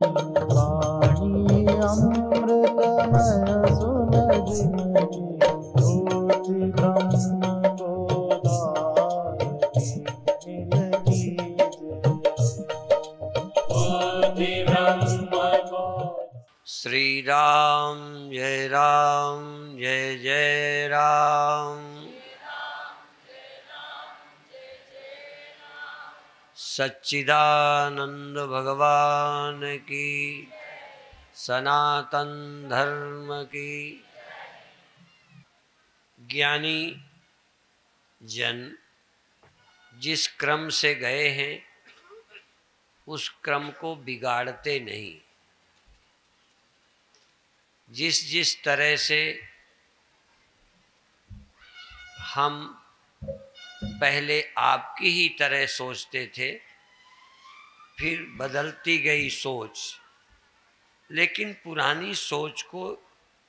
वाणी अमृतमय सुलझी ज्योति ब्रह्म बोधायति मिलगी ज्योति ब्रह्म बोध। श्री राम जय जय राम। सच्चिदानंद भगवान की, सनातन धर्म की। ज्ञानी जन जिस क्रम से गए हैं उस क्रम को बिगाड़ते नहीं। जिस तरह से हम पहले आपकी ही तरह सोचते थे, फिर बदलती गई सोच, लेकिन पुरानी सोच को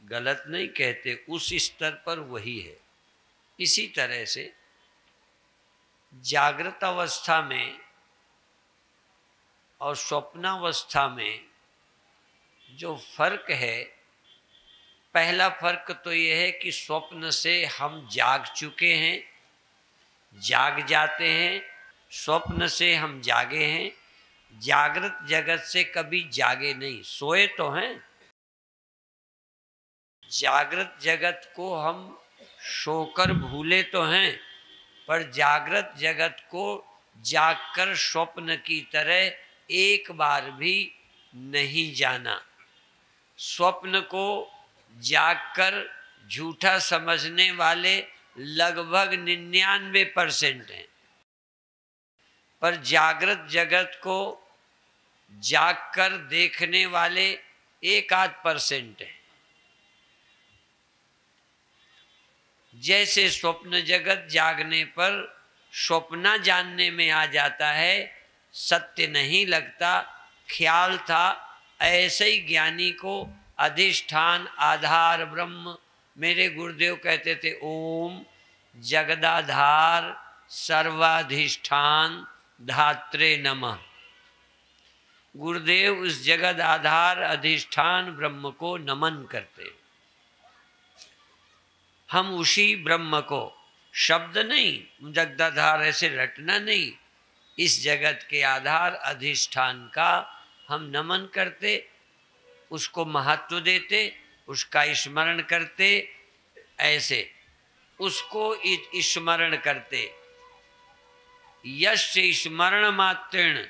गलत नहीं कहते, उस स्तर पर वही है। इसी तरह से जागृत अवस्था में और स्वप्नावस्था में जो फर्क है, पहला फर्क तो यह है कि स्वप्न से हम जाग चुके हैं, जाग जाते हैं। स्वप्न से हम जागे हैं, जागृत जगत से कभी जागे नहीं, सोए तो हैं। जागृत जगत को हम सोकर भूले तो हैं, पर जागृत जगत को जागकर स्वप्न की तरह एक बार भी नहीं जाना। स्वप्न को जागकर झूठा समझने वाले लगभग 99% हैं, पर जागृत जगत को जागकर देखने वाले 1-8% हैं। जैसे स्वप्न जगत जागने पर स्वप्ना जानने में आ जाता है, सत्य नहीं लगता, ख्याल था, ऐसे ही ज्ञानी को अधिष्ठान आधार ब्रह्म, मेरे गुरुदेव कहते थे, ओम जगदाधार सर्वाधिष्ठान धात्रे नमः। गुरुदेव उस जगद आधार अधिष्ठान ब्रह्म को नमन करते। हम उसी ब्रह्म को, शब्द नहीं, जगदाधार ऐसे रटना नहीं, इस जगत के आधार अधिष्ठान का हम नमन करते, उसको महत्व देते, उसका स्मरण करते। ऐसे उसको स्मरण करते। यस्य स्मरण मात्रेण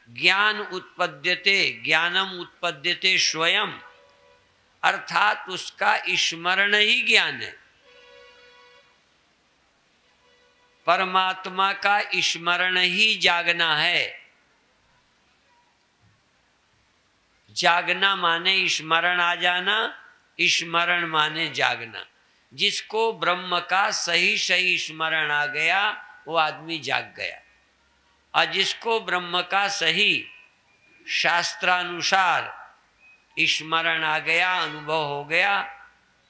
ज्ञान उत्पद्यते, ज्ञानम उत्पद्यते स्वयं, अर्थात उसका स्मरण ही ज्ञान है। परमात्मा का स्मरण ही जागना है। जागना माने स्मरण आ जाना, स्मरण माने जागना। जिसको ब्रह्म का सही सही स्मरण आ गया वो आदमी जाग गया, और जिसको ब्रह्म का सही शास्त्रानुसार स्मरण आ गया, अनुभव हो गया,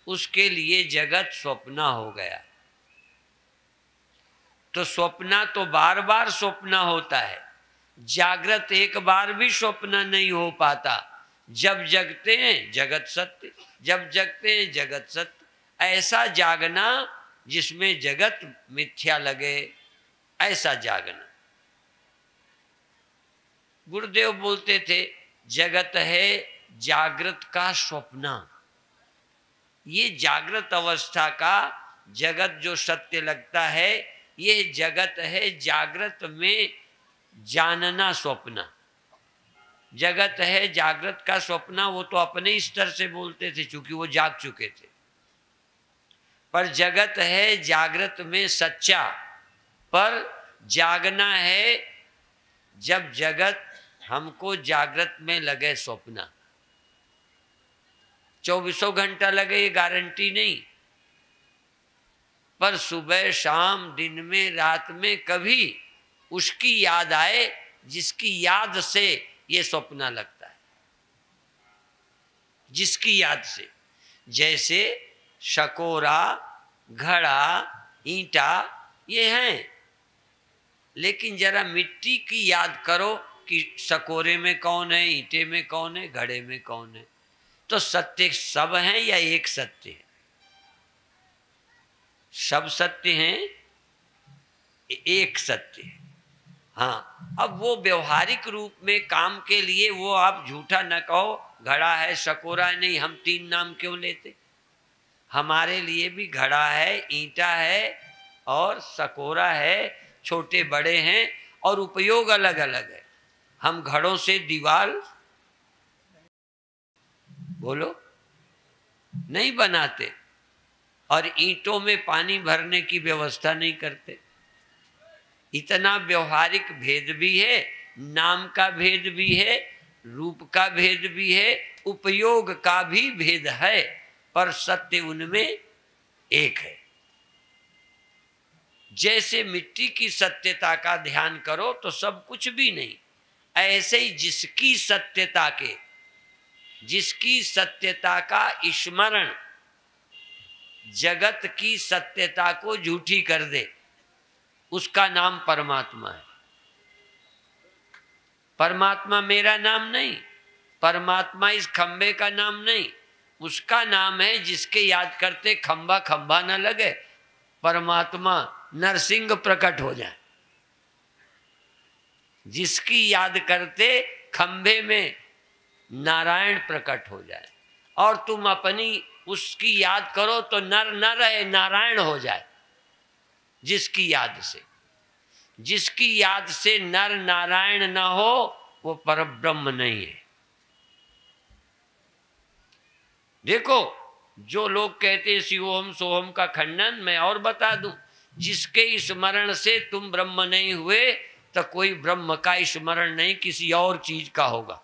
उसके लिए जगत स्वप्ना हो गया। तो स्वप्ना तो बार बार स्वप्ना होता है, जागृत एक बार भी स्वप्न नहीं हो पाता। जब जगते हैं जगत सत्य, जब जगते हैं जगत सत्य। ऐसा जागना जिसमें जगत मिथ्या लगे, ऐसा जागना। गुरुदेव बोलते थे, जगत है जागृत का स्वप्न। ये जागृत अवस्था का जगत जो सत्य लगता है, ये जगत है जागृत में जानना स्वप्न। जगत है जागृत का स्वप्न, वो तो अपने स्तर से बोलते थे क्योंकि वो जाग चुके थे। पर जगत है जागृत में सच्चा, पर जागना है जब जगत हमको जागृत में लगे स्वप्न। 24 घंटा लगे ये गारंटी नहीं, पर सुबह शाम दिन में रात में कभी उसकी याद आए जिसकी याद से ये स्वप्न लगता है। जिसकी याद से, जैसे शकोरा, घड़ा, ईंटा ये हैं, लेकिन जरा मिट्टी की याद करो कि सकोरे में कौन है, ईंटे में कौन है, घड़े में कौन है। तो सत्य सब हैं या एक सत्य है? सब सत्य हैं, एक सत्य है। हाँ, अब वो व्यवहारिक रूप में काम के लिए वो आप झूठा न कहो, घड़ा है सकोरा है, नहीं, हम तीन नाम क्यों लेते? हमारे लिए भी घड़ा है, ईंटा है और सकोरा है, छोटे बड़े हैं और उपयोग अलग अलग है। हम घड़ों से दीवार बोलो नहीं बनाते और ईंटों में पानी भरने की व्यवस्था नहीं करते। इतना व्यवहारिक भेद भी है, नाम का भेद भी है, रूप का भेद भी है, उपयोग का भी भेद है, पर सत्य उनमें एक है। जैसे मिट्टी की सत्यता का ध्यान करो तो सब कुछ भी नहीं, ऐसे ही जिसकी सत्यता का स्मरण जगत की सत्यता को झूठी कर दे, उसका नाम परमात्मा है। परमात्मा मेरा नाम नहीं, परमात्मा इस खंबे का नाम नहीं, उसका नाम है जिसके याद करते खंबा खंबा न लगे, परमात्मा नरसिंह प्रकट हो जाए। जिसकी याद करते खंबे में नारायण प्रकट हो जाए, और तुम अपनी उसकी याद करो तो नर न रहे, नारायण हो जाए। जिसकी याद से नर नारायण न हो, वो परब्रह्म नहीं है। देखो, जो लोग कहते हैं शिवोहम सोहम का खंडन, मैं और बता दूं, जिसके स्मरण से तुम ब्रह्म नहीं हुए तो कोई ब्रह्म का स्मरण नहीं, किसी और चीज का होगा।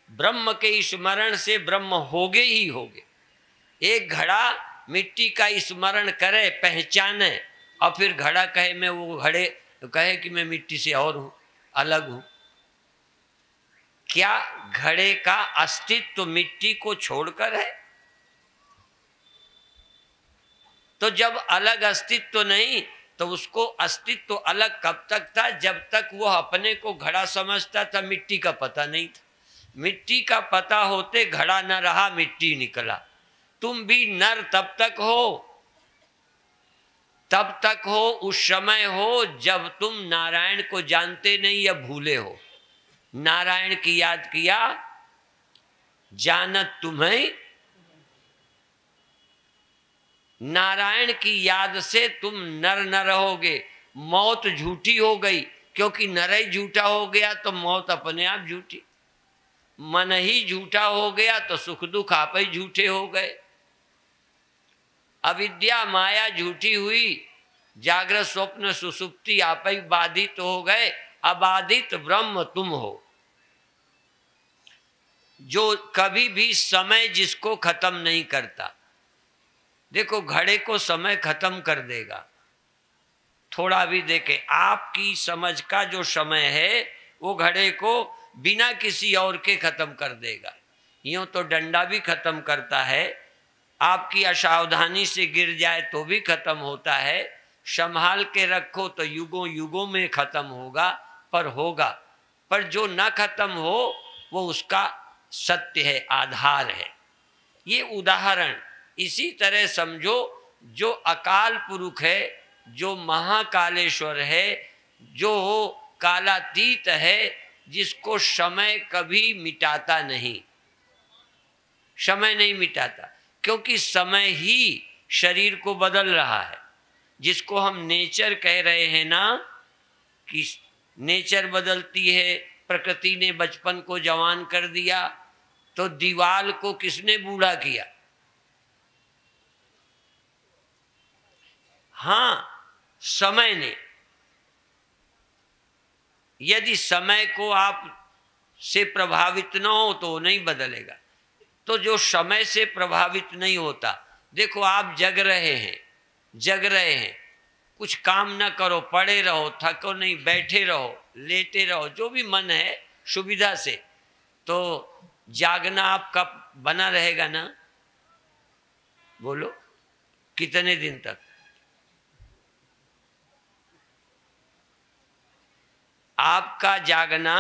ब्रह्म के स्मरण से ब्रह्म होगे ही होगे। एक घड़ा मिट्टी का स्मरण करे, पहचाने, और फिर घड़ा कहे मैं वो घड़े कहे कि मैं मिट्टी से और हूं, अलग हूं। क्या घड़े का अस्तित्व तो मिट्टी को छोड़कर है? तो जब अलग अस्तित्व तो नहीं, तो उसको अस्तित्व तो अलग कब तक था? जब तक वो अपने को घड़ा समझता था, मिट्टी का पता नहीं था। मिट्टी का पता होते घड़ा न रहा, मिट्टी निकला। तुम भी नर तब तक हो उस समय हो जब तुम नारायण को जानते नहीं या भूले हो। नारायण की याद किया, जानत तुम्हें, नारायण की याद से तुम नर न रहोगे। मौत झूठी हो गई, क्योंकि नर ही झूठा हो गया तो मौत अपने आप झूठी। मन ही झूठा हो गया तो सुख दुख आप ही झूठे हो गए। अविद्या माया झूठी हुई, जागृत स्वप्न सुसुप्ति आप ही बाधित हो गए। अबाधित ब्रह्म तुम हो, जो कभी भी समय जिसको खत्म नहीं करता। देखो, घड़े को समय खत्म कर देगा, थोड़ा भी देखे। आपकी समझ का जो समय है वो घड़े को बिना किसी और के खत्म कर देगा। यूं तो डंडा भी खत्म करता है, आपकी असावधानी से गिर जाए तो भी खत्म होता है, संभाल के रखो तो युगों युगों में खत्म होगा, पर होगा। पर जो न खत्म हो वो उसका सत्य है, आधार है। ये उदाहरण इसी तरह समझो, जो अकाल पुरुष है, जो महाकालेश्वर है, जो कालातीत है, जिसको समय कभी मिटाता नहीं, समय नहीं मिटाता, क्योंकि समय ही शरीर को बदल रहा है। जिसको हम नेचर कह रहे हैं ना, कि नेचर बदलती है, प्रकृति ने बचपन को जवान कर दिया, तो दीवाल को किसने बूढ़ा किया? हाँ, समय ने। यदि समय को आप से प्रभावित न हो तो नहीं बदलेगा। तो जो समय से प्रभावित नहीं होता, देखो आप जग रहे हैं, कुछ काम ना करो, पड़े रहो, थको नहीं, बैठे रहो, लेटे रहो, जो भी मन है सुविधा से, तो जागना आपका बना रहेगा ना? बोलो, कितने दिन तक? आपका जागना,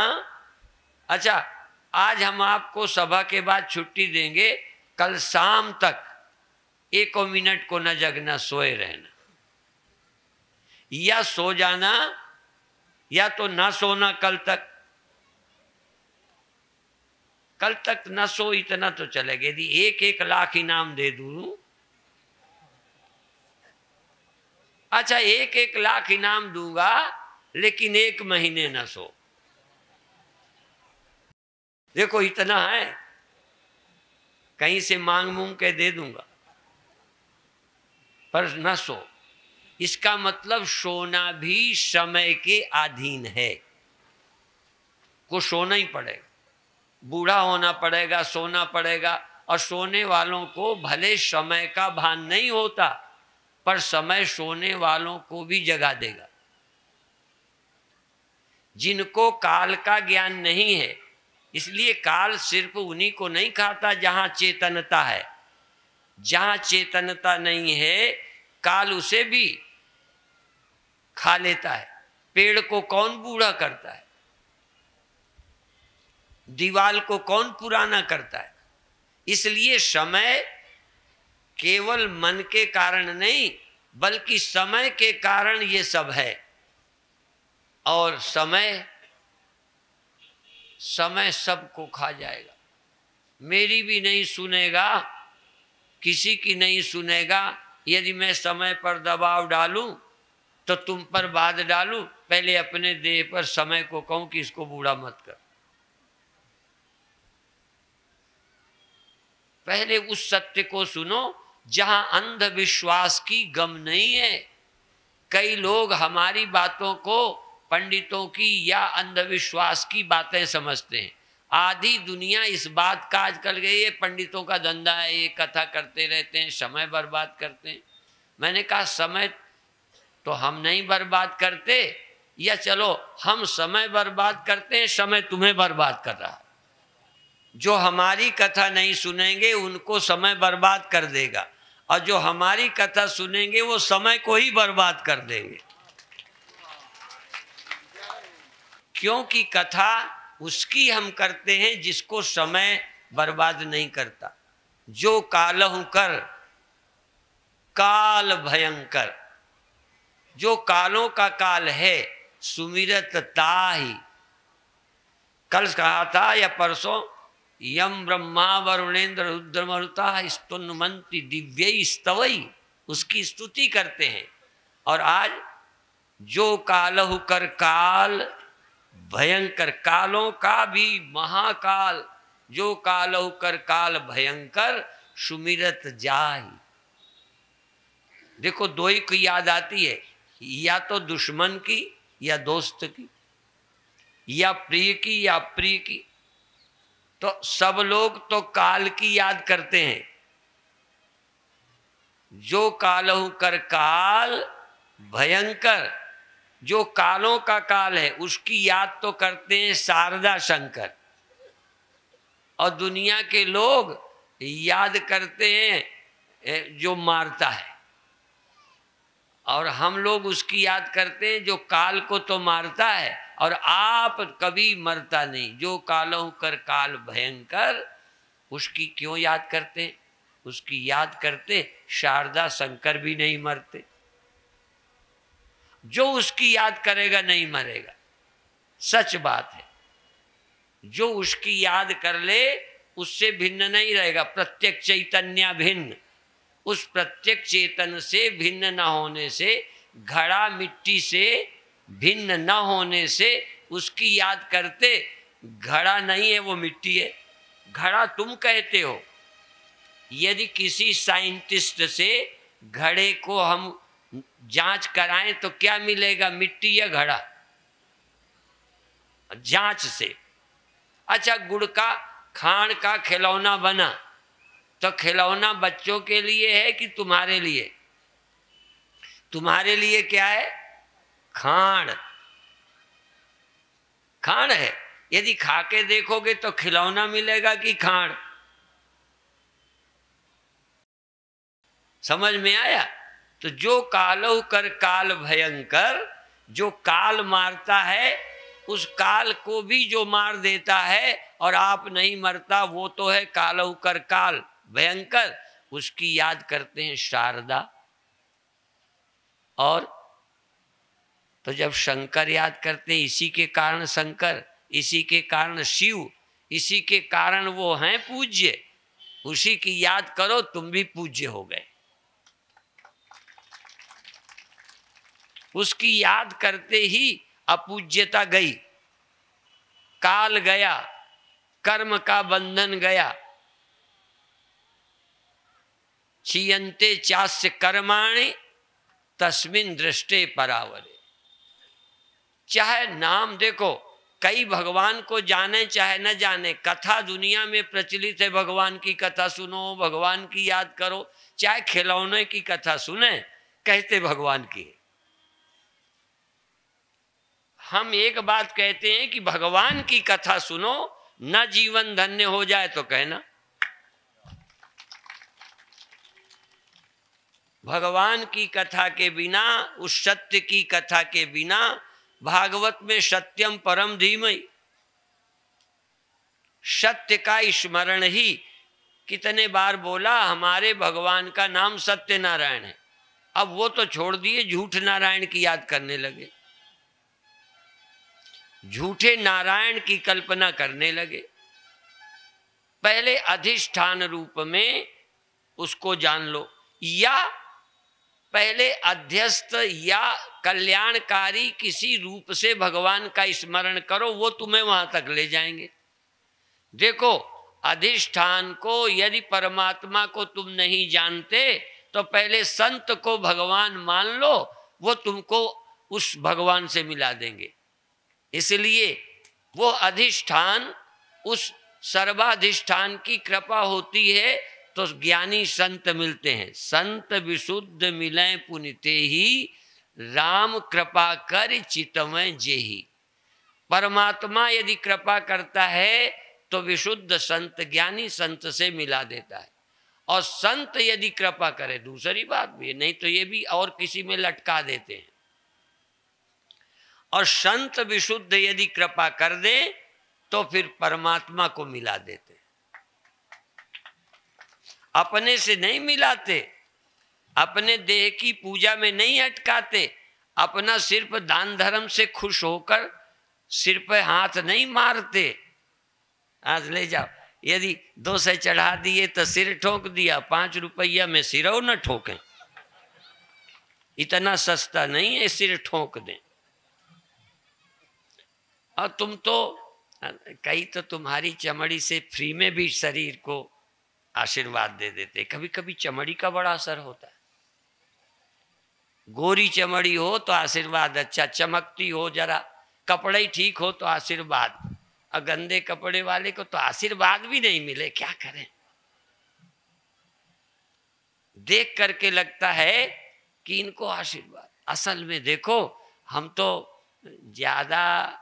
अच्छा आज हम आपको सभा के बाद छुट्टी देंगे, कल शाम तक 1 मिनट को न जगना, सोए रहना, या सो जाना या तो ना सोना कल तक। कल तक न सो इतना तो चलेगा। यदि 1-1 लाख इनाम दे दूं, अच्छा 1-1 लाख इनाम दूंगा लेकिन 1 महीने न सो, देखो इतना है, कहीं से मांग मूंग के दे दूंगा पर न सो। इसका मतलब सोना भी समय के अधीन है, को सोना ही पड़ेगा, बूढ़ा होना पड़ेगा, सोना पड़ेगा। और सोने वालों को भले समय का भान नहीं होता, पर समय सोने वालों को भी जगा देगा। जिनको काल का ज्ञान नहीं है, इसलिए काल सिर्फ उन्हीं को नहीं खाता जहां चेतनता है। जहां चेतनता नहीं है, काल उसे भी खा लेता है। पेड़ को कौन बूढ़ा करता है? दीवाल को कौन पुराना करता है? इसलिए समय केवल मन के कारण नहीं, बल्कि समय के कारण ये सब है। और समय सबको खा जाएगा। मेरी भी नहीं सुनेगा, किसी की नहीं सुनेगा। यदि मैं समय पर दबाव डालूं तो तुम पर बाध डालूं, पहले अपने देह पर समय को कहूं कि इसको बूढ़ा मत कर। पहले उस सत्य को सुनो जहां अंधविश्वास की गम नहीं है। कई लोग हमारी बातों को पंडितों की या अंधविश्वास की बातें समझते हैं। आधी दुनिया इस बात का आजकल गई है, पंडितों का धंधा है, ये कथा करते रहते हैं, समय बर्बाद करते हैं। मैंने कहा समय तो हम नहीं बर्बाद करते, या चलो हम समय बर्बाद करते हैं, समय तुम्हें बर्बाद कर रहा है। जो हमारी कथा नहीं सुनेंगे उनको समय बर्बाद कर देगा, और जो हमारी कथा सुनेंगे वो समय को ही बर्बाद कर देंगे। क्योंकि कथा उसकी हम करते हैं जिसको समय बर्बाद नहीं करता। जो कालहु कर काल भयंकर, जो कालों का काल है, सुमिरत ताहि। कल कहा था या परसों, यम ब्रह्मा वरुणेन्द्र रुद्र मरुता स्तुन्वन्ति दिव्यै स्तवै, उसकी स्तुति करते हैं। और आज जो कालहु कर काल भयंकर, कालों का भी महाकाल, जो कालहु कर काल भयंकर सुमिरत जाहि। देखो दो ही की याद आती है, या तो दुश्मन की या दोस्त की, या प्रिय की या अप्रिय की। तो सब लोग तो काल की याद करते हैं। जो कालहु कर काल भयंकर, जो कालों का काल है उसकी याद तो करते हैं शारदा शंकर। और दुनिया के लोग याद करते हैं जो मारता है, और हम लोग उसकी याद करते हैं जो काल को तो मारता है और आप कभी मरता नहीं। जो कालहु कर काल भयंकर, उसकी क्यों याद करते हैं? उसकी याद करते शारदा शंकर भी नहीं मरते। जो उसकी याद करेगा नहीं मरेगा, सच बात है। जो उसकी याद कर ले उससे भिन्न नहीं रहेगा। प्रत्येक चैतन्य भिन्न, उस प्रत्येक चेतन से भिन्न न होने से, घड़ा मिट्टी से भिन्न न होने से उसकी याद करते। घड़ा नहीं है, वो मिट्टी है। घड़ा तुम कहते हो। यदि किसी साइंटिस्ट से घड़े को हम जांच कराएं तो क्या मिलेगा, मिट्टी या घड़ा? जांच से। अच्छा, गुड़ का खांड का खिलौना बना, तो खिलौना बच्चों के लिए है कि तुम्हारे लिए? तुम्हारे लिए क्या है? खांड। खांड है। यदि खा के देखोगे तो खिलौना मिलेगा कि खांड? समझ में आया? तो जो कालहु कर काल भयंकर, जो काल मारता है उस काल को भी जो मार देता है और आप नहीं मरता, वो तो है कालहु कर काल भयंकर, उसकी याद करते हैं शारदा। और तो जब शंकर याद करते हैं, इसी के कारण शंकर, इसी के कारण शिव, इसी के कारण वो हैं पूज्य, उसी की याद करो तुम भी पूज्य हो गए। उसकी याद करते ही अपूज्यता गई, काल गया, कर्म का बंधन गया। क्षीयन्ते चास्य कर्माणि तस्मिन् दृष्टे परावरे। चाहे नाम देखो, कई भगवान को जाने चाहे न जाने, कथा दुनिया में प्रचलित है, भगवान की कथा सुनो, भगवान की याद करो। चाहे खिलौने की कथा सुने, कहते भगवान की। हम एक बात कहते हैं कि भगवान की कथा सुनो, न जीवन धन्य हो जाए तो कहना। भगवान की कथा के बिना, उस सत्य की कथा के बिना, भागवत में सत्यम परम धीमहि, सत्य का स्मरण ही कितने बार बोला। हमारे भगवान का नाम सत्य नारायण है, अब वो तो छोड़ दिए, झूठ नारायण की याद करने लगे, झूठे नारायण की कल्पना करने लगे। पहले अधिष्ठान रूप में उसको जान लो, या पहले अध्यस्त या कल्याणकारी किसी रूप से भगवान का स्मरण करो, वो तुम्हें वहां तक ले जाएंगे। देखो, अधिष्ठान को यदि परमात्मा को तुम नहीं जानते तो पहले संत को भगवान मान लो, वो तुमको उस भगवान से मिला देंगे। इसलिए वो अधिष्ठान, उस सर्वाधिष्ठान की कृपा होती है तो ज्ञानी संत मिलते हैं। संत विशुद्ध मिले पुनिते ही, राम कृपा कर चितमय जेही। परमात्मा यदि कृपा करता है तो विशुद्ध संत, ज्ञानी संत से मिला देता है। और संत यदि कृपा करे, दूसरी बात भी है, नहीं तो ये भी और किसी में लटका देते हैं। और संत विशुद्ध यदि कृपा कर दे तो फिर परमात्मा को मिला देते। अपने से नहीं मिलाते, अपने देह की पूजा में नहीं अटकाते, अपना सिर्फ दान धर्म से खुश होकर सिर पे हाथ नहीं मारते। आज ले जाओ, यदि 200 चढ़ा दिए तो सिर ठोक दिया, 5 रुपया में सिरौ न ठोकें। इतना सस्ता नहीं है सिर ठोक दें। और तुम तो कई तो तुम्हारी चमड़ी से फ्री में भी शरीर को आशीर्वाद दे देते। कभी कभी चमड़ी का बड़ा असर होता है। गोरी चमड़ी हो तो आशीर्वाद अच्छा, चमकती हो जरा, कपड़े ठीक हो तो आशीर्वाद, और गंदे कपड़े वाले को तो आशीर्वाद भी नहीं मिले, क्या करें। देख करके लगता है कि इनको आशीर्वाद, असल में देखो हम तो ज्यादा,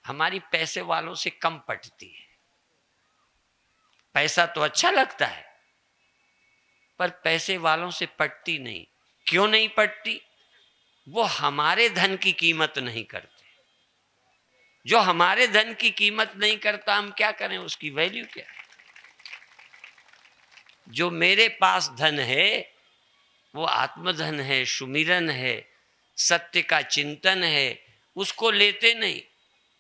हमारी पैसे वालों से कम पटती है। पैसा तो अच्छा लगता है पर पैसे वालों से पटती नहीं। क्यों नहीं पटती? वो हमारे धन की कीमत नहीं करते। जो हमारे धन की कीमत नहीं करता, हम क्या करें, उसकी वैल्यू क्या है। जो मेरे पास धन है वो आत्मधन है, सुमिरन है, सत्य का चिंतन है, उसको लेते नहीं।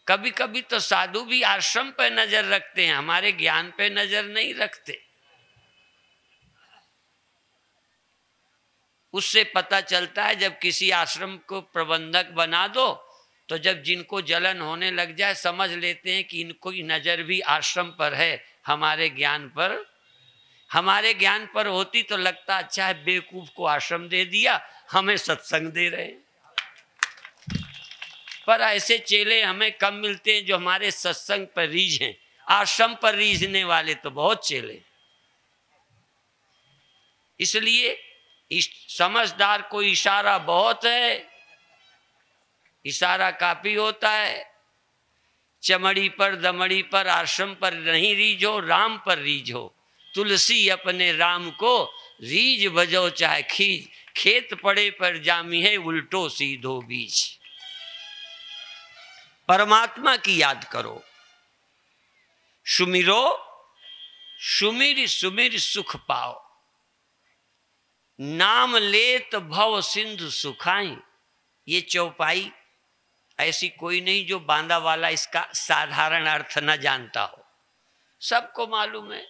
कभी कभी तो साधु भी आश्रम पे नजर रखते हैं, हमारे ज्ञान पे नजर नहीं रखते। उससे पता चलता है, जब किसी आश्रम को प्रबंधक बना दो तो जब जिनको जलन होने लग जाए समझ लेते हैं कि इनको की नजर भी आश्रम पर है, हमारे ज्ञान पर। हमारे ज्ञान पर होती तो लगता अच्छा है, बेवकूफ को आश्रम दे दिया, हमें सत्संग दे रहे हैं। पर ऐसे चेले हमें कम मिलते हैं जो हमारे सत्संग पर रीझ हैं। आश्रम पर रीझने वाले तो बहुत चेले। इसलिए समझदार को इशारा बहुत है, इशारा काफी होता है। चमड़ी पर दमड़ी पर आश्रम पर नहीं रीझो, राम पर रीझो। तुलसी अपने राम को रीझ बजो चाहे खींच, खेत पड़े पर जामी है उल्टो सीधो बीच। परमात्मा की याद करो, सुमिरो सुमिर सुमिर सुख पाओ, नाम लेत भव सिंधु सुखाई। ये चौपाई ऐसी कोई नहीं जो बांदा वाला इसका साधारण अर्थ न जानता हो, सबको मालूम है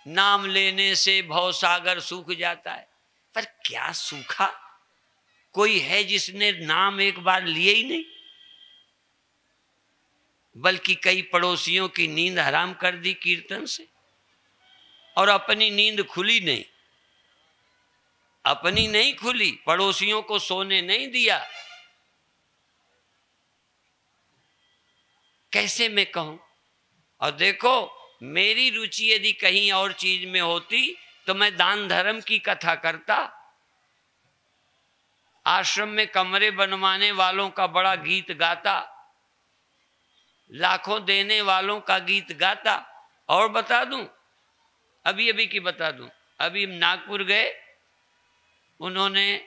नाम लेने से भव सागर सूख जाता है। पर क्या सूखा? कोई है जिसने नाम एक बार लिए ही नहीं, बल्कि कई पड़ोसियों की नींद हराम कर दी कीर्तन से, और अपनी नींद खुली नहीं, अपनी नहीं खुली, पड़ोसियों को सोने नहीं दिया। कैसे मैं कहूं? और देखो, मेरी रुचि यदि कहीं और चीज में होती तो मैं दान धर्म की कथा करता, आश्रम में कमरे बनवाने वालों का बड़ा गीत गाता, लाखों देने वालों का गीत गाता। और बता दूं, अभी अभी की बता दूं, अभी नागपुर गए, उन्होंने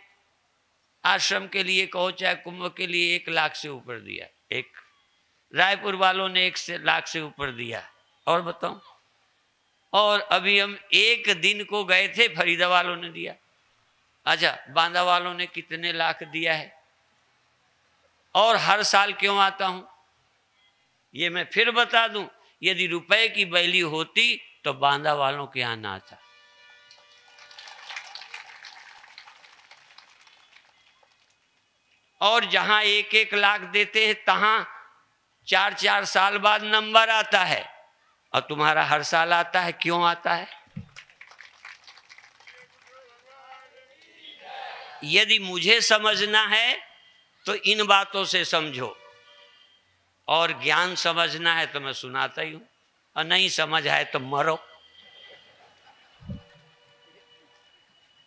आश्रम के लिए कहो चाहे कुंभ के लिए 1 लाख से ऊपर दिया, एक रायपुर वालों ने 1 लाख से ऊपर दिया। और बताऊं, और अभी हम 1 दिन को गए थे, फरीदा वालों ने दिया। अच्छा, बांदा वालों ने कितने लाख दिया है? और हर साल क्यों आता हूं ये मैं फिर बता दूं, यदि रुपए की वैल्यू होती तो बांदा वालों के यहां ना आता। और जहां 1-1 लाख देते हैं तहां 4-4 साल बाद नंबर आता है, और तुम्हारा हर साल आता है। क्यों आता है? यदि मुझे समझना है तो इन बातों से समझो, और ज्ञान समझना है तो मैं सुनाता ही हूं, और नहीं समझ आए तो मरो।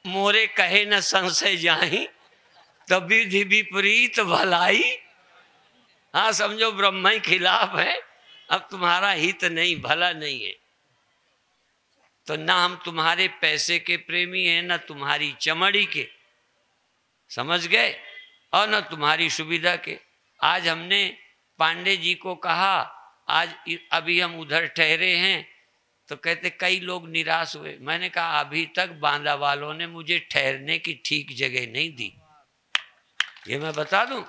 मोरे कहे न संशय जाहि, तब विधि विपरीत भलाई। हाँ, समझो ब्रह्म ही खिलाफ है, अब तुम्हारा हित नहीं, भला नहीं है। तो ना हम तुम्हारे पैसे के प्रेमी हैं, ना तुम्हारी चमड़ी के, समझ गए, और ना तुम्हारी सुविधा के। आज हमने पांडे जी को कहा, आज अभी हम उधर ठहरे हैं, तो कहते कई लोग निराश हुए। मैंने कहा अभी तक बांदा वालों ने मुझे ठहरने की ठीक जगह नहीं दी, ये मैं बता दूं।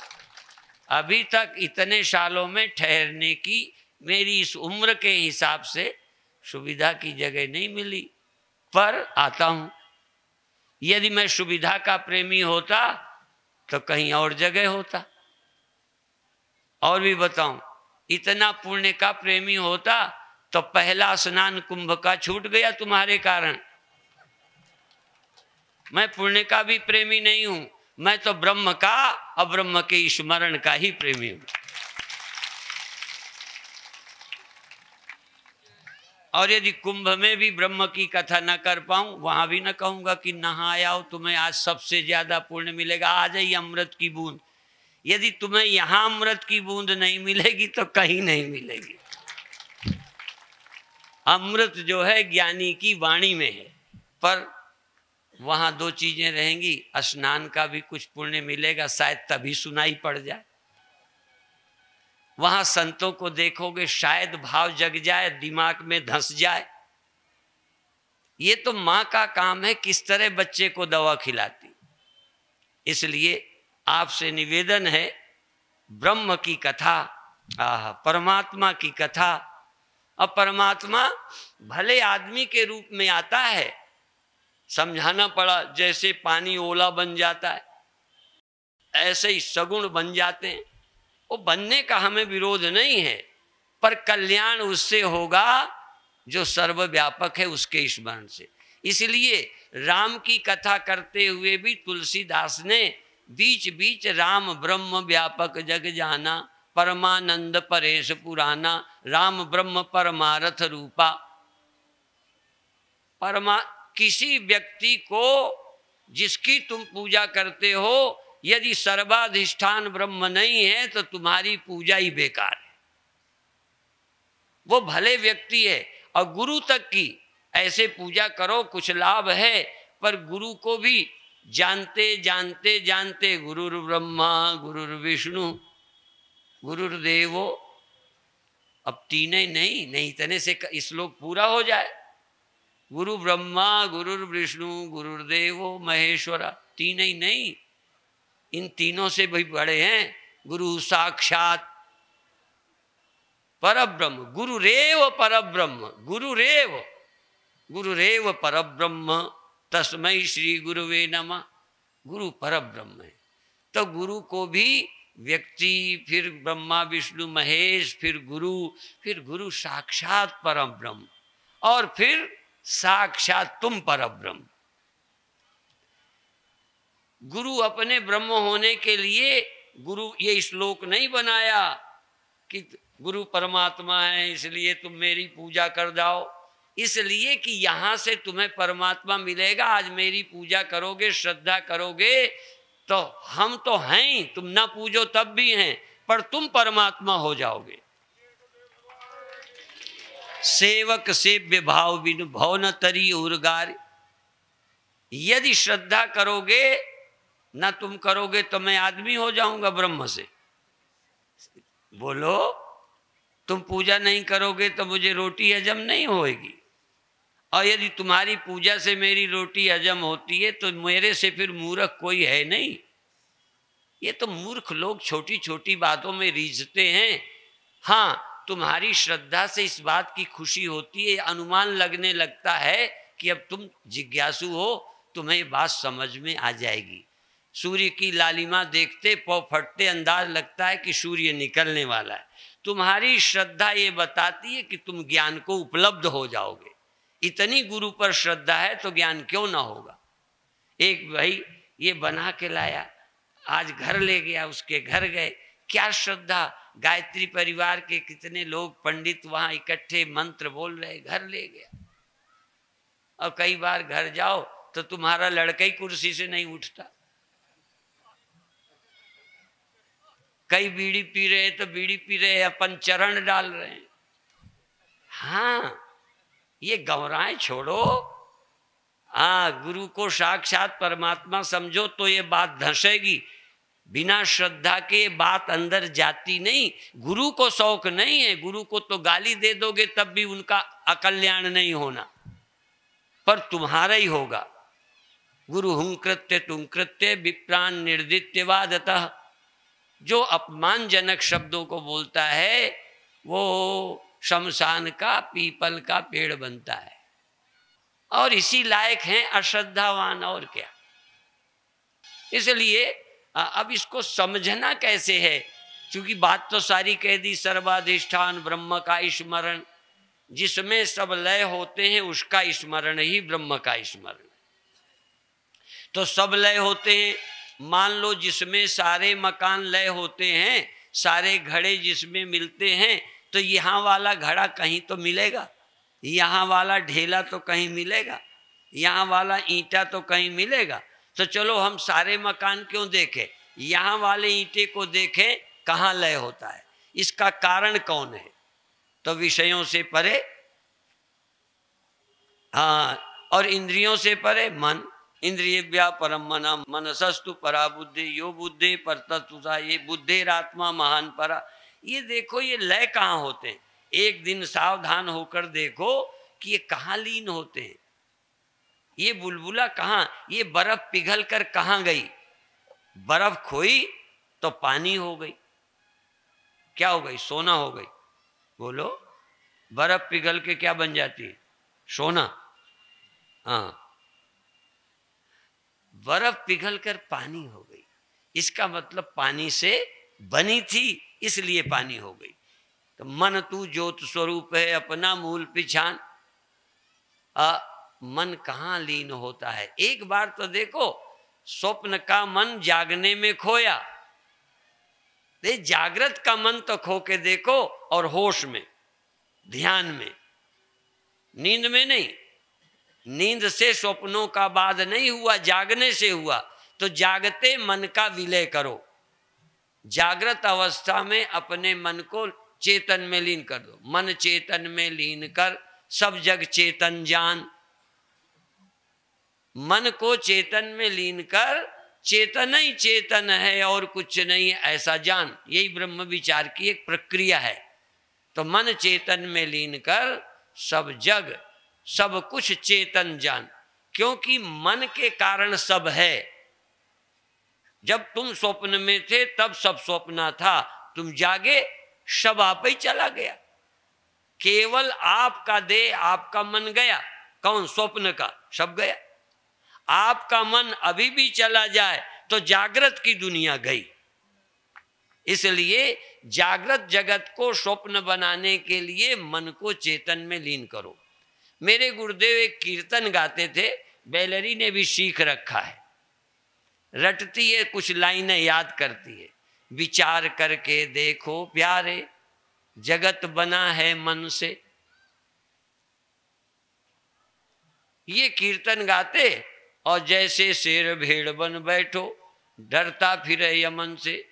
अभी तक इतने सालों में ठहरने की मेरी इस उम्र के हिसाब से सुविधा की जगह नहीं मिली, पर आता हूं। यदि मैं सुविधा का प्रेमी होता तो कहीं और जगह होता। और भी बताऊं, इतना पुण्य का प्रेमी होता तो पहला स्नान कुंभ का छूट गया तुम्हारे कारण। मैं पुण्य का भी प्रेमी नहीं हूं, मैं तो ब्रह्म का और ब्रह्म के स्मरण का ही प्रेमी हूं। और यदि कुंभ में भी ब्रह्म की कथा न कर पाऊं, वहां भी न कहूंगा कि नहाया हो तुम्हें आज सबसे ज्यादा पुण्य मिलेगा, आ जाइए अमृत की बूंद। यदि तुम्हें यहां अमृत की बूंद नहीं मिलेगी तो कहीं नहीं मिलेगी। अमृत जो है ज्ञानी की वाणी में है, पर वहां 2 चीजें रहेंगी। स्नान का भी कुछ पुण्य मिलेगा, शायद तभी सुनाई पड़ जाए। वहां संतों को देखोगे, शायद भाव जग जाए, दिमाग में धंस जाए। ये तो माँ का काम है, किस तरह बच्चे को दवा खिलाती। इसलिए आपसे निवेदन है, ब्रह्म की कथा, परमात्मा की कथा। और परमात्मा भले आदमी के रूप में आता है, समझाना पड़ा, जैसे पानी ओला बन जाता है ऐसे ही सगुण बन जाते हैं। वो बनने का हमें विरोध नहीं है, पर कल्याण उससे होगा जो सर्वव्यापक है, उसके स्मरण से। इसलिए राम की कथा करते हुए भी तुलसीदास ने बीच बीच राम ब्रह्म व्यापक जग जाना, परमानंद परेश पुराना, राम ब्रह्म परमारथ रूपा। किसी व्यक्ति को जिसकी तुम पूजा करते हो, यदि सर्वाधिष्ठान ब्रह्म नहीं है तो तुम्हारी पूजा ही बेकार है। वो भले व्यक्ति है, और गुरु तक की ऐसे पूजा करो, कुछ लाभ है, पर गुरु को भी जानते जानते जानते, गुरुर्ब्रह्मा गुरुर्विष्णु, गुरुर्देवो, अब तीन नहीं इतने से श्लोक पूरा हो जाए। गुरु ब्रह्मा गुरुर्विष्णु गुरुर्देवो महेश्वरा, तीन ही नहीं, इन तीनों से भी बड़े हैं। गुरु साक्षात परब्रह्म, गुरुरेव परब्रह्म, गुरुरेव परब्रह्म, तस्मै श्री गुरुवे नमः। गुरु परब्रह्म है, तो गुरु को भी व्यक्ति, फिर ब्रह्मा विष्णु महेश, फिर गुरु साक्षात परम ब्रह्म, और फिर साक्षात तुम परब्रह्म। गुरु अपने ब्रह्म होने के लिए गुरु ये श्लोक नहीं बनाया कि गुरु परमात्मा है इसलिए तुम मेरी पूजा कर जाओ, इसलिए कि यहां से तुम्हें परमात्मा मिलेगा। आज मेरी पूजा करोगे, श्रद्धा करोगे, तो हम तो हैं, तुम ना पूजो तब भी हैं, पर तुम परमात्मा हो जाओगे। सेवक सेव्य भाव बिनु भव न तरी उर्गार। यदि श्रद्धा करोगे ना तुम करोगे तो मैं आदमी हो जाऊंगा ब्रह्म से। बोलो, तुम पूजा नहीं करोगे तो मुझे रोटी हजम नहीं होएगी, और यदि तुम्हारी पूजा से मेरी रोटी हजम होती है तो मेरे से फिर मूर्ख कोई है नहीं। ये तो मूर्ख लोग छोटी छोटी बातों में रीझते हैं। हाँ, तुम्हारी श्रद्धा से इस बात की खुशी होती है, अनुमान लगने लगता है कि अब तुम जिज्ञासु हो, तुम्हें ये बात समझ में आ जाएगी। सूर्य की लालिमा देखते पौ फटते अंदाज लगता है कि सूर्य निकलने वाला है। तुम्हारी श्रद्धा ये बताती है कि तुम ज्ञान को उपलब्ध हो जाओगे। इतनी गुरु पर श्रद्धा है तो ज्ञान क्यों ना होगा। एक भाई ये बना के लाया, आज घर ले गया, उसके घर गए, क्या श्रद्धा, गायत्री परिवार के कितने लोग पंडित वहां इकट्ठे मंत्र बोल रहे, घर ले गया। और कई बार घर जाओ तो तुम्हारा लड़का ही कुर्सी से नहीं उठता। कई बीड़ी पी रहे तो बीड़ी पी रहे, अपन चरण डाल रहे हैं। हाँ, ये गौराएं छोड़ो। हाँ, गुरु को साक्षात परमात्मा समझो तो ये बात धंसेगी। बिना श्रद्धा के बात अंदर जाती नहीं। गुरु को शौक नहीं है, गुरु को तो गाली दे दोगे तब भी उनका अकल्याण नहीं होना, पर तुम्हारा ही होगा। गुरु हुं कृत्य तुम कृत्य विप्रान निर्दित्यवादतः। जो अपमानजनक शब्दों को बोलता है वो शमशान का पीपल का पेड़ बनता है, और इसी लायक हैं अश्रद्धावान, और क्या। इसलिए अब इसको समझना कैसे है, क्योंकि बात तो सारी कह दी। सर्वाधिष्ठान ब्रह्म का स्मरण, जिसमें सब लय होते हैं उसका स्मरण ही ब्रह्म का स्मरण। तो सब लय होते हैं, मान लो जिसमें सारे मकान लय होते हैं, सारे घड़े जिसमें मिलते हैं, तो यहाँ वाला घड़ा कहीं तो मिलेगा, यहाँ वाला ढेला तो कहीं मिलेगा, यहाँ वाला ईंटा तो कहीं मिलेगा। तो चलो हम सारे मकान क्यों देखें, यहाँ वाले ईंटे को देखें कहाँ लय होता है, इसका कारण कौन है। तो विषयों से परे, हाँ, और इंद्रियों से परे मन। इंद्रियभ्या परम मना मनसस्तु परा बुद्धि यो बुद्धि पर तत्वता ये बुद्धिरात्मा महान परा। ये देखो ये लय कहाँ होते हैं। एक दिन सावधान होकर देखो कि ये कहाँ लीन होते हैं। ये बुलबुला कहाँ, ये बर्फ पिघल कर कहाँ गई। बर्फ खोई तो पानी हो गई, क्या हो गई, सोना हो गई। बोलो, बर्फ पिघल के क्या बन जाती है, सोना। हाँ, बर्फ पिघल कर पानी हो गई, इसका मतलब पानी से बनी थी इसलिए पानी हो गई। तो मन तू ज्योत स्वरूप है अपना मूल पिछान। मन कहाँ लीन होता है। एक बार तो देखो, स्वप्न का मन जागने में खोया, जागृत का मन तो खो के देखो, और होश में, ध्यान में, नींद में नहीं। नींद से स्वप्नों का बाद नहीं हुआ, जागने से हुआ। तो जागते मन का विलय करो, जागृत अवस्था में अपने मन को चेतन में लीन कर दो। मन चेतन में लीन कर सब जग चेतन जान। मन को चेतन में लीन कर चेतन ही चेतन है और कुछ नहीं ऐसा जान। यही ब्रह्म विचार की एक प्रक्रिया है। तो मन चेतन में लीन कर सब जग सब कुछ चेतन जान, क्योंकि मन के कारण सब है। जब तुम स्वप्न में थे तब सब स्वप्न था, तुम जागे सब आप ही चला गया। केवल आपका देह आपका मन गया, कौन? स्वप्न का सब गया। आपका मन अभी भी चला जाए तो जागृत की दुनिया गई। इसलिए जागृत जगत को स्वप्न बनाने के लिए मन को चेतन में लीन करो। मेरे गुरुदेव एक कीर्तन गाते थे, बेलरी ने भी सीख रखा है, रटती है, कुछ लाइनें याद करती है। विचार करके देखो प्यारे, जगत बना है मन से। ये कीर्तन गाते और जैसे शेर भेड़ बन बैठो, डरता फिरे यमन से।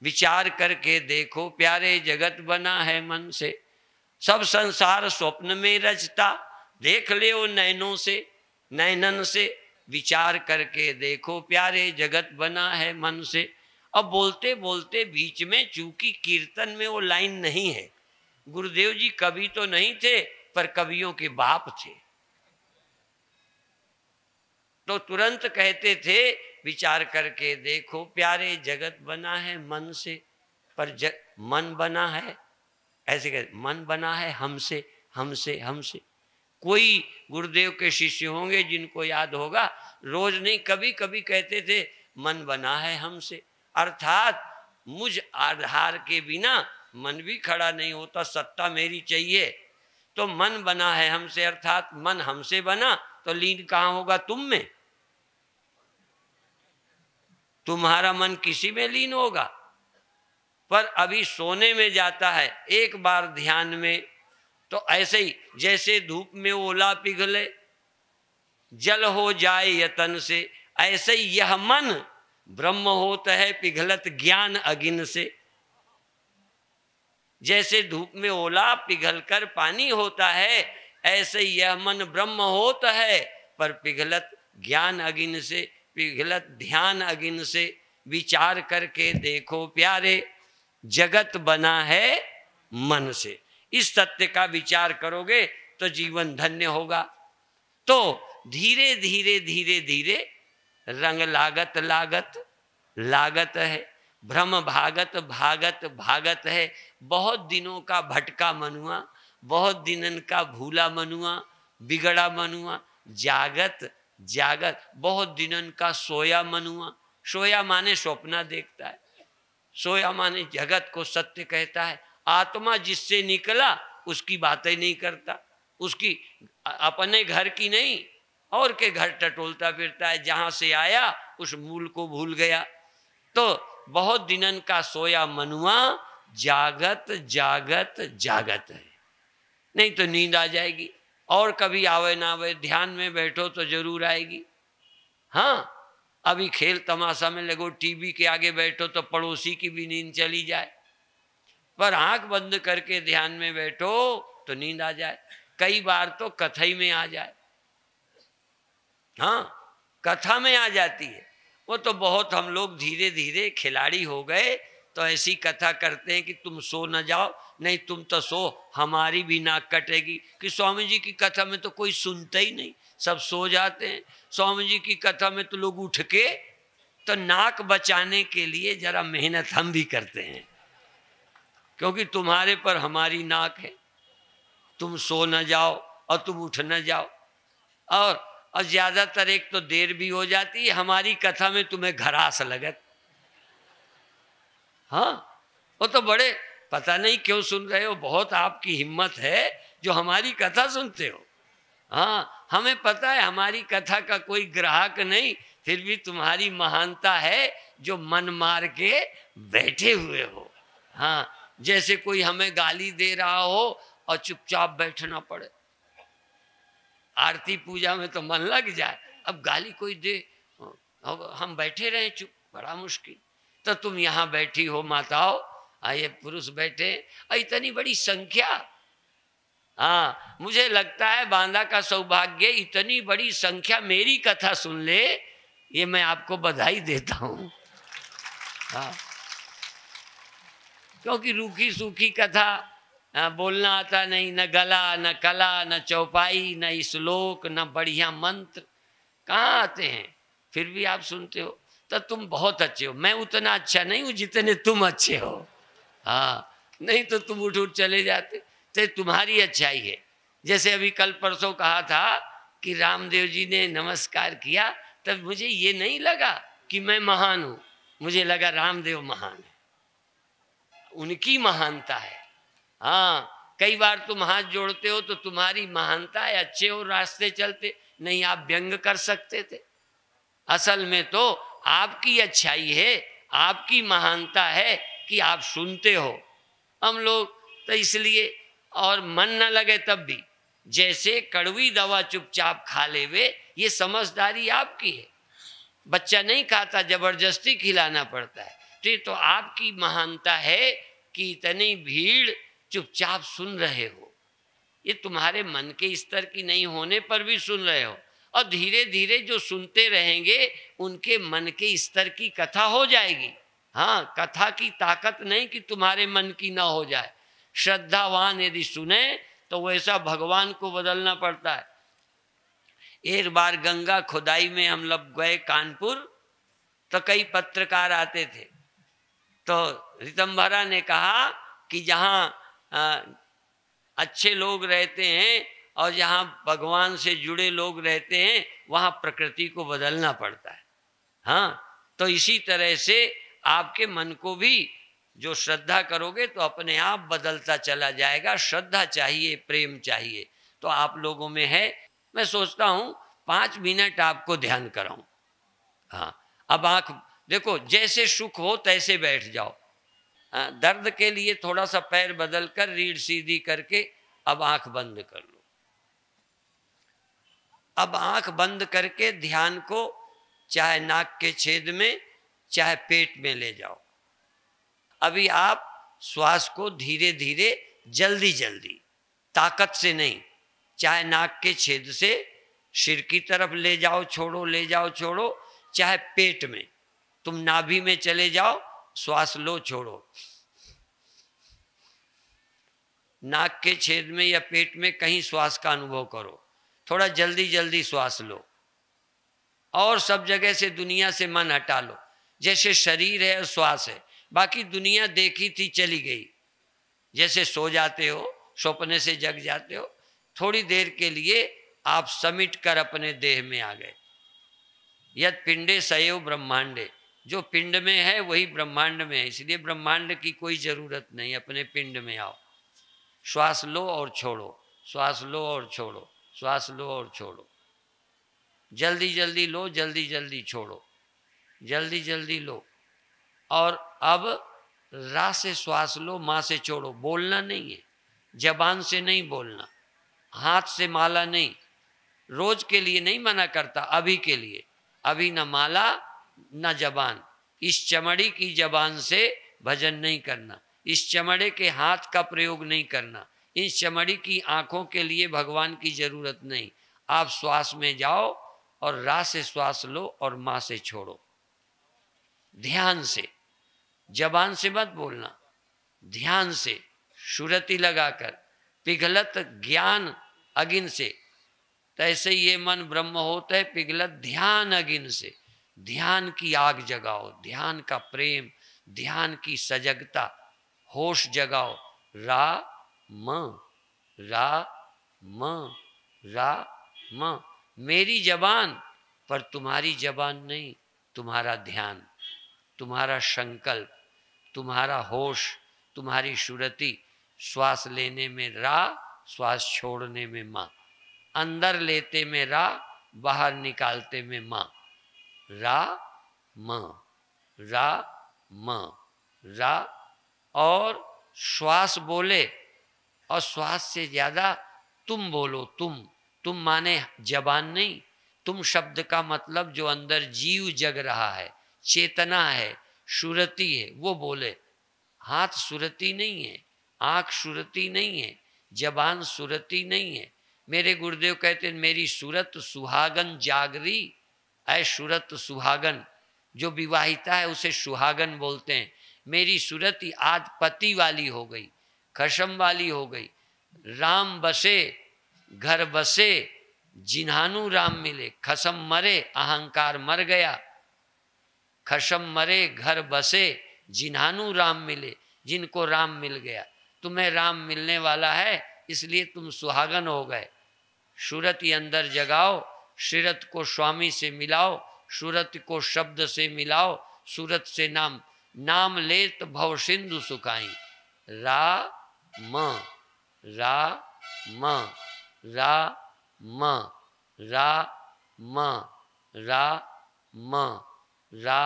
विचार करके देखो प्यारे, जगत बना है मन से। सब संसार स्वप्न में रचता, देख ले वो नैनों से, नैनन से। विचार करके देखो प्यारे, जगत बना है मन से। अब बोलते बोलते बीच में, चूंकि कीर्तन में वो लाइन नहीं है, गुरुदेव जी कवि तो नहीं थे पर कवियों के बाप थे, तो तुरंत कहते थे विचार करके देखो प्यारे, जगत बना है मन से। पर मन बना है, ऐसे कहते, मन बना है हमसे, हमसे, हमसे। कोई गुरुदेव के शिष्य होंगे जिनको याद होगा, रोज नहीं कभी कभी कहते थे मन बना है हमसे। अर्थात मुझ आधार के बिना मन भी खड़ा नहीं होता, सत्ता मेरी चाहिए। तो मन बना है हमसे, अर्थात मन हमसे बना तो लीन कहाँ होगा? तुम में। तुम्हारा मन किसी में लीन होगा, पर अभी सोने में जाता है। एक बार ध्यान में तो ऐसे ही जैसे धूप में ओला पिघले, जल हो जाए यतन से, ऐसे ही यह मन ब्रह्म होता है पिघलत ज्ञान अगिन से। जैसे धूप में ओला पिघलकर पानी होता है, ऐसे ही यह मन ब्रह्म होता है पर पिघलत ज्ञान अगिन से, पिघलत ध्यान अगिन से। विचार करके देखो प्यारे, जगत बना है मन से। इस सत्य का विचार करोगे तो जीवन धन्य होगा। तो धीरे धीरे धीरे धीरे रंग लागत लागत लागत है, भ्रम भागत भागत भागत है। बहुत दिनों का भटका मनुआ, बहुत दिनन का भूला मनुआ, बिगड़ा मनुआ, जागत जागत, बहुत दिनन का सोया मनुआ। सोया माने स्वप्न देखता है, सोया माने जगत को सत्य कहता है। आत्मा जिससे निकला उसकी बातें नहीं करता, उसकी अपने घर की नहीं और के घर टटोलता फिरता है। जहां से आया उस मूल को भूल गया। तो बहुत दिनन का सोया मनुआ, जागत जागत जागत है। नहीं तो नींद आ जाएगी, और कभी आवे ना आवे, ध्यान में बैठो तो जरूर आएगी। हाँ, अभी खेल तमाशा में लगो, टीवी के आगे बैठो तो पड़ोसी की भी नींद चली जाए, पर आंख बंद करके ध्यान में बैठो तो नींद आ जाए। कई बार तो कथई में आ जाए। हाँ, कथा में आ जाती है। वो तो बहुत हम लोग धीरे धीरे खिलाड़ी हो गए, तो ऐसी कथा करते हैं कि तुम सो न जाओ, नहीं तुम तो सो, हमारी भी नाक कटेगी। कि स्वामी जी की कथा में तो कोई सुनता ही नहीं, सब सो जाते हैं। स्वामी जी की कथा में तो लोग उठ के, तो नाक बचाने के लिए जरा मेहनत हम भी करते हैं, क्योंकि तुम्हारे पर हमारी नाक है। तुम सो न जाओ और तुम उठ न जाओ, और ज्यादातर एक तो देर भी हो जाती है हमारी कथा में, तुम्हें घरास लगत। हाँ, वो तो बड़े पता नहीं क्यों सुन रहे हो, बहुत आपकी हिम्मत है जो हमारी कथा सुनते हो। हाँ, हमें पता है हमारी कथा का कोई ग्राहक नहीं, फिर भी तुम्हारी महानता है जो मन मार के बैठे हुए हो। हाँ, जैसे कोई हमें गाली दे रहा हो और चुपचाप बैठना पड़े। आरती पूजा में तो मन लग जाए, अब गाली कोई दे, अब हम बैठे रहे चुप, बड़ा मुश्किल। तो तुम यहाँ बैठी हो माताओं, आइए पुरुष बैठे, इतनी बड़ी संख्या। हाँ, मुझे लगता है बांदा का सौभाग्य, इतनी बड़ी संख्या मेरी कथा सुन ले, ये मैं आपको बधाई देता हूँ। हाँ, क्योंकि रूखी सूखी कथा बोलना आता नहीं, न गला न कला न चौपाई न श्लोक न बढ़िया मंत्र कहाँ आते हैं, फिर भी आप सुनते हो। तो तुम बहुत अच्छे हो, मैं उतना अच्छा नहीं हूँ जितने तुम अच्छे हो। हाँ, नहीं तो तुम उठ उठ चले जाते। तो तुम्हारी अच्छाई है। जैसे अभी कल परसों कहा था कि रामदेव जी ने नमस्कार किया, तब मुझे ये नहीं लगा कि मैं महान हूँ, मुझे लगा रामदेव महान है, उनकी महानता है। हाँ, कई बार तुम हाथ जोड़ते हो तो तुम्हारी महानता है, अच्छे हो रास्ते चलते, नहीं आप व्यंग कर सकते थे। असल में तो आपकी अच्छाई है, आपकी महानता है कि आप सुनते हो। हम लोग तो इसलिए, और मन न लगे तब भी, जैसे कड़वी दवा चुपचाप खा ले वे, ये समझदारी आपकी है। बच्चा नहीं खाता, जबरदस्ती खिलाना पड़ता है। तो ये तो आपकी महानता है कि इतनी भीड़ चुपचाप सुन रहे हो। ये तुम्हारे मन के स्तर की नहीं होने पर भी सुन रहे हो, और धीरे धीरे जो सुनते रहेंगे उनके मन के स्तर की कथा हो जाएगी। हाँ, कथा की ताकत नहीं कि तुम्हारे मन की ना हो जाए। श्रद्धावान यदि सुने तो वैसा भगवान को बदलना पड़ता है। एक बार गंगा खुदाई में हम लोग गए कानपुर, तो कई पत्रकार आते थे। तो ऋतंभरा ने कहा कि जहाँ अच्छे लोग रहते हैं और जहाँ भगवान से जुड़े लोग रहते हैं वहाँ प्रकृति को बदलना पड़ता है। हाँ, तो इसी तरह से आपके मन को भी जो श्रद्धा करोगे तो अपने आप बदलता चला जाएगा। श्रद्धा चाहिए, प्रेम चाहिए, तो आप लोगों में है। मैं सोचता हूँ 5 मिनट आपको ध्यान कराऊं। हाँ, अब आंख देखो, जैसे सुख हो तैसे बैठ जाओ। दर्द के लिए थोड़ा सा पैर बदल कर रीढ़ सीधी करके अब आंख बंद कर लो। अब आंख बंद करके ध्यान को चाहे नाक के छेद में चाहे पेट में ले जाओ। अभी आप श्वास को धीरे धीरे, जल्दी जल्दी, ताकत से नहीं, चाहे नाक के छेद से सिर की तरफ ले जाओ, छोड़ो, ले जाओ, छोड़ो, चाहे पेट में तुम नाभि में चले जाओ, श्वास लो, छोड़ो। नाक के छेद में या पेट में कहीं श्वास का अनुभव करो, थोड़ा जल्दी जल्दी श्वास लो, और सब जगह से दुनिया से मन हटा लो। जैसे शरीर है और श्वास है, बाकी दुनिया देखी थी चली गई। जैसे सो जाते हो, सपने से जग जाते हो, थोड़ी देर के लिए आप समिट कर अपने देह में आ गए। यद पिंडे सएव ब्रह्मांडे, जो पिंड में है वही ब्रह्मांड में है, इसलिए ब्रह्मांड की कोई जरूरत नहीं, अपने पिंड में आओ। श्वास लो और छोड़ो, श्वास लो और छोड़ो, श्वास लो और छोड़ो, जल्दी जल्दी लो, जल्दी जल्दी छोड़ो, जल्दी जल्दी लो। और अब रा से श्वास लो, माँ से छोड़ो। बोलना नहीं है, जबान से नहीं बोलना, हाथ से माला नहीं, रोज के लिए नहीं मना करता, अभी के लिए। अभी न माला न जबान, इस चमड़ी की जबान से भजन नहीं करना, इस चमड़े के हाथ का प्रयोग नहीं करना, इस चमड़ी की आंखों के लिए भगवान की जरूरत नहीं। आप श्वास में जाओ और रा से श्वास लो और माँ से छोड़ो, ध्यान से, जबान से मत बोलना, ध्यान से, सुरति लगाकर। पिघलत ज्ञान अगिन से, तैसे ये मन ब्रह्म होता है, पिघलत ध्यान अगिन से। ध्यान की आग जगाओ, ध्यान का प्रेम, ध्यान की सजगता, होश जगाओ। रा म, रा म, रा म। मेरी जबान पर तुम्हारी जबान नहीं, तुम्हारा ध्यान, तुम्हारा संकल्प, तुम्हारा होश, तुम्हारी सुरति। श्वास लेने में रा, श्वास छोड़ने में माँ, अंदर लेते में रा, बाहर निकालते में माँ। रा म, रा म, रा। और श्वास बोले, और श्वास से ज्यादा तुम बोलो। तुम माने जबान नहीं, तुम शब्द का मतलब जो अंदर जीव जग रहा है, चेतना है, सुरति है, वो बोले। हाथ सुरति नहीं है, आंख सुरति नहीं है, जबान सुरति नहीं है। मेरे गुरुदेव कहते हैं, मेरी सूरत सुहागन जागरी, ऐ सूरत सुहागन, जो विवाहिता है उसे सुहागन बोलते हैं। मेरी सूरत आज पति वाली हो गई, खशम वाली हो गई। राम बसे घर बसे, जिन्हानु राम मिले। खसम मरे अहंकार मर गया, खशम मरे घर बसे, जिन्हानु राम मिले। जिनको राम मिल गया, तुम्हें राम मिलने वाला है, इसलिए तुम सुहागन हो गए। सूरत ही अंदर जगाओ, सूरत को स्वामी से मिलाओ, सूरत को शब्द से मिलाओ, सूरत से नाम नाम लेत भव सिंधु सुखाई। रा म रा म रा म रा म रा म रा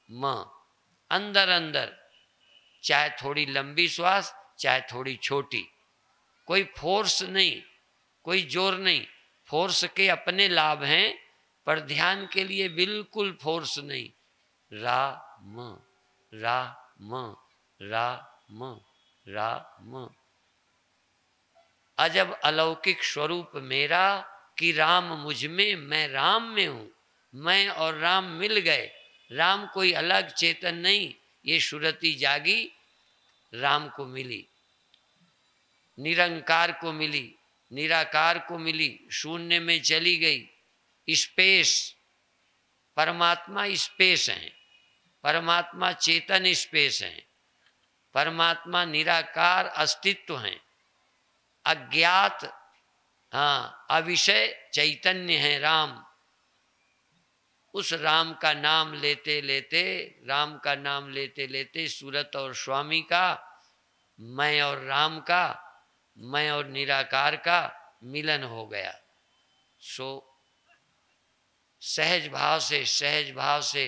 म। अंदर अंदर, चाहे थोड़ी लंबी श्वास चाहे थोड़ी छोटी, कोई फोर्स नहीं, कोई जोर नहीं। फोर्स के अपने लाभ हैं, पर ध्यान के लिए बिल्कुल फोर्स नहीं। रा म रा म रा म रा म। अजब अलौकिक स्वरूप मेरा, कि राम मुझ में मैं राम में हूं। मैं और राम मिल गए। राम कोई अलग चेतन नहीं, ये सुरति जागी, राम को मिली, निरंकार को मिली, निराकार को मिली, शून्य में चली गई। स्पेस, परमात्मा स्पेस है, परमात्मा चेतन स्पेस है, परमात्मा निराकार अस्तित्व है। अज्ञात, हाँ, अविषय चैतन्य है राम। उस राम का नाम लेते लेते, राम का नाम लेते लेते सूरत और स्वामी का, मैं और राम का, मैं और निराकार का मिलन हो गया। सो सहज भाव से, सहज भाव से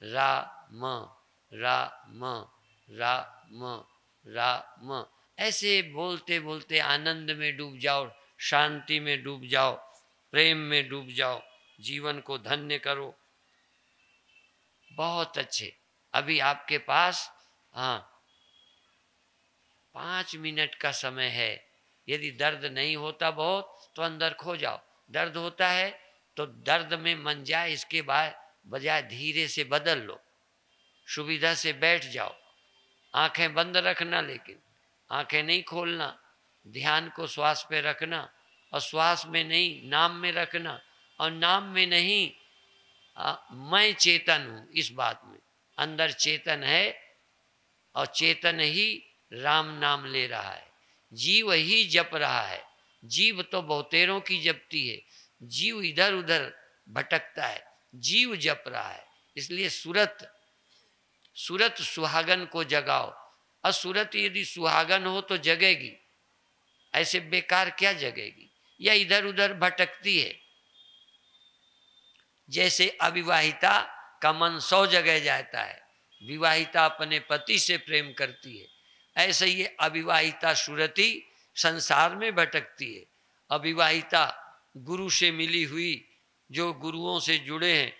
रा म रा म रा म रा म, ऐसे बोलते बोलते आनंद में डूब जाओ, शांति में डूब जाओ, प्रेम में डूब जाओ, जीवन को धन्य करो। बहुत अच्छे। अभी आपके पास 5 मिनट का समय है। यदि दर्द नहीं होता बहुत तो अंदर खो जाओ, दर्द होता है तो दर्द में मन जाए, इसके बाद बजाय धीरे से बदल लो, सुविधा से बैठ जाओ। आंखें बंद रखना, लेकिन आंखें नहीं खोलना। ध्यान को श्वास पे रखना, और श्वास में नहीं नाम में रखना, और नाम में नहीं मैं चेतन हूं। इस बात में अंदर चेतन है, और चेतन ही राम नाम ले रहा है, जीव ही जप रहा है। जीव तो बहुतेरों की जपती है, जीव इधर उधर भटकता है, जीव जप रहा है। इसलिए सूरत, सूरत सुहागन को जगाओ। और सूरत यदि सुहागन हो तो जगेगी, ऐसे बेकार क्या जगेगी, या इधर उधर भटकती है। जैसे अविवाहिता का मन 100 जगह जाता है, विवाहिता अपने पति से प्रेम करती है, ऐसे ही अविवाहिता सुरति संसार में भटकती है। अविवाहिता गुरु से मिली हुई, जो गुरुओं से जुड़े हैं,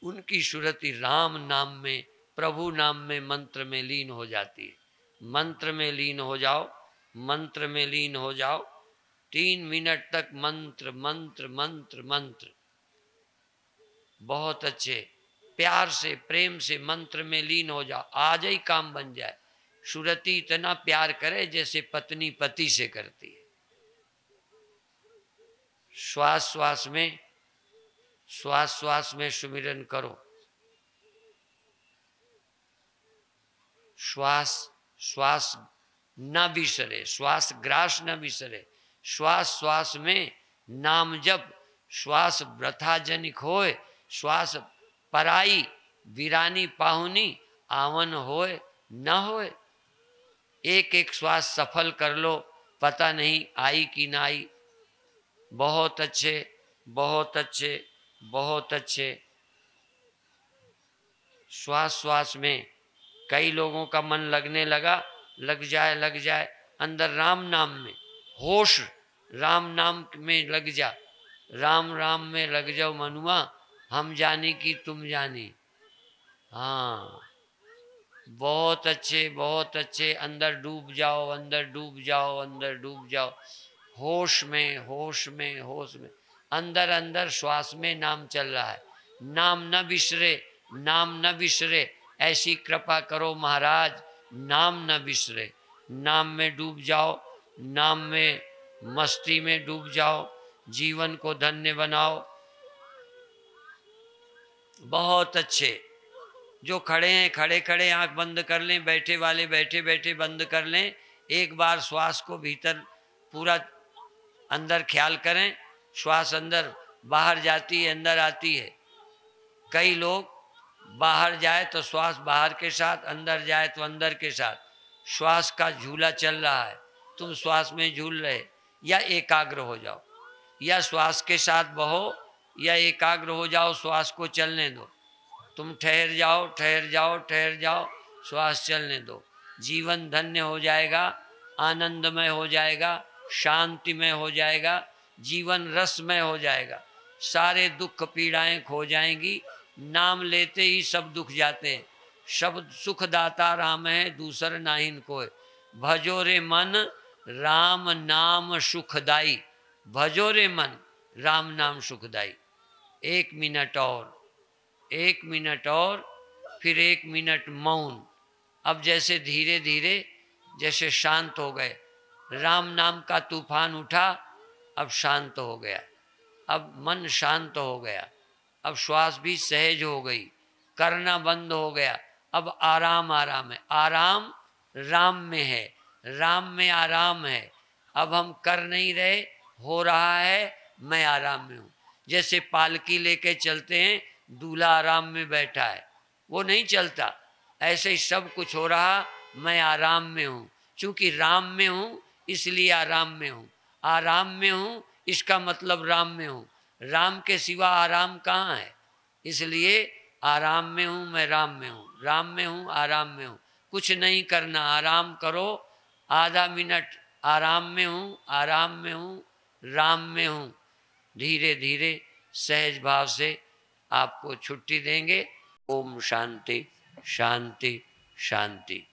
उनकी सुरति राम नाम में, प्रभु नाम में, मंत्र में लीन हो जाती है। मंत्र में लीन हो जाओ, मंत्र में लीन हो जाओ। 3 मिनट तक मंत्र मंत्र मंत्र मंत्र, बहुत अच्छे, प्यार से प्रेम से मंत्र में लीन हो जाओ, आज ही काम बन जाए। सुरति इतना प्यार करे जैसे पत्नी पति से करती है। श्वास श्वास में, श्वास श्वास में सुमिरन करो। श्वास श्वास न बिसरे, श्वास ग्रास न बिसरे। श्वास श्वास में नाम जप, श्वास व्रथा जनिक होए, श्वास पराई वीरानी पाहुनी आवन होए न होए। एक एक श्वास सफल कर लो, पता नहीं आई कि ना आई। बहुत अच्छे, बहुत अच्छे, बहुत अच्छे। श्वास श्वास में कई लोगों का मन लगने लगा, लग जाए लग जाए। अंदर राम नाम में होश, राम नाम में लग जा, राम राम में लग जाओ मनुआ, हम जाने की तुम जाने। हाँ, बहुत अच्छे, बहुत अच्छे। अंदर डूब जाओ, अंदर डूब जाओ, अंदर डूब जाओ, होश में, होश में, होश में। अंदर अंदर श्वास में नाम चल रहा है, नाम न बिसरे, नाम न बिसरे, ऐसी कृपा करो महाराज, नाम न बिसरे। नाम में डूब जाओ, नाम में मस्ती में डूब जाओ, जीवन को धन्य बनाओ। बहुत अच्छे। जो खड़े हैं खड़े खड़े आंख बंद कर लें, बैठे वाले बैठे बैठे बंद कर लें। एक बार श्वास को भीतर पूरा अंदर ख्याल करें। श्वास अंदर बाहर जाती है, अंदर आती है। कई लोग बाहर जाए तो श्वास बाहर के साथ, अंदर जाए तो अंदर के साथ। श्वास का झूला चल रहा है, तुम श्वास में झूल रहे। या एकाग्र हो जाओ, या श्वास के साथ बहो, या एकाग्र हो जाओ, श्वास को चलने दो। तुम ठहर जाओ ठहर जाओ ठहर जाओ, श्वास चलने दो। जीवन धन्य हो जाएगा, आनंदमय हो जाएगा, शांतिमय हो जाएगा, जीवन रसमय हो जाएगा। सारे दुख पीड़ाएं खो जाएंगी। नाम लेते ही सब दुख जाते हैं। शब्द सुखदाता राम है, दूसर नाहिन कोय। भजो रे मन राम नाम सुखदाई, भजो रे मन राम नाम सुखदाई। 1 मिनट और, 1 मिनट और, फिर 1 मिनट मौन। अब जैसे धीरे धीरे जैसे शांत हो गए, राम नाम का तूफान उठा, अब शांत हो गया, अब मन शांत हो गया, अब श्वास भी सहज हो गई, करना बंद हो गया। अब आराम आराम है, आराम राम में है, राम में आराम है। अब हम कर नहीं रहे, हो रहा है, मैं आराम में हूँ। जैसे पालकी लेके चलते हैं, दूल्हा आराम में बैठा है, वो नहीं चलता। ऐसे ही सब कुछ हो रहा, मैं आराम में हूँ। चूँकि राम में हूँ इसलिए आराम में हूँ, आराम में हूँ इसका मतलब राम में हूँ। राम के सिवा आराम कहाँ है? इसलिए आराम में हूँ, मैं राम में हूँ, राम में हूँ, आराम में हूँ। कुछ नहीं करना, आराम करो। आधा मिनट आराम में हूँ, आराम में हूँ, राम में हूँ। धीरे धीरे सहज भाव से आपको छुट्टी देंगे। ओम शांति शांति शांति।